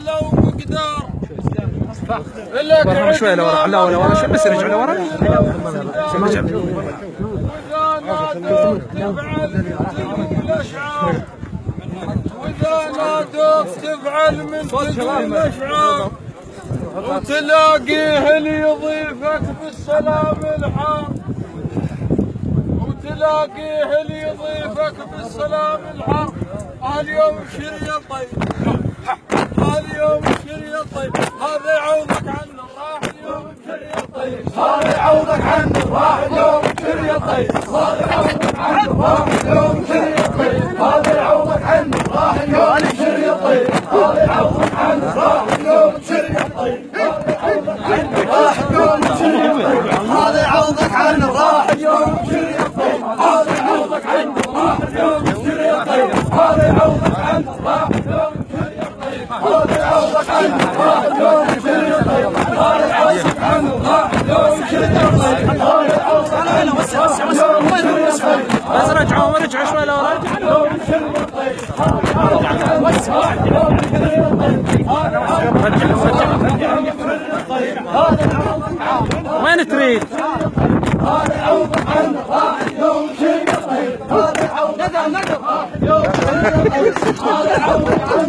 لو مقدار لك شوي لورا، لا ولا ورا، شوي بس رجع لورا. وإذا نادوك تفعل تجيب الأشعار، وإذا نادوك تفعل من تجيب الأشعار، وتلاقيه اللي يضيفك بالسلام الحار، وتلاقيه اللي يضيفك بالسلام الحار. اليوم شري طيب، اليوم شري طيب، هذا يعوضك عنه راح اليوم شري طيب، هذا يعوضك عنه راح اليوم شري طيب، هذا يعوضك عنه راح اليوم شري طيب، هذا يعوضك عنه راح اليوم شري طيب، هذا يعوضك عنه راح اليوم شري طيب، هذا يعوضك عنه راح اليوم شري طيب، هذا يعوضك عنه راح اليوم شري طيب، هذا يعوضك عنه راح اليوم شري طيب، هذا يعوضك عنه راح اليوم شري طيب، هذا يعوضك عنه راح اليوم شري طيب، هذا يعوضك عنه بس رجعوا رجعوا شوي لورا. وين تريد؟ هذا يعوضك عنه راح اليوم شري طيب، هذا يعوضك عنه راح اليوم شري طيب، هذا يعوضك عنه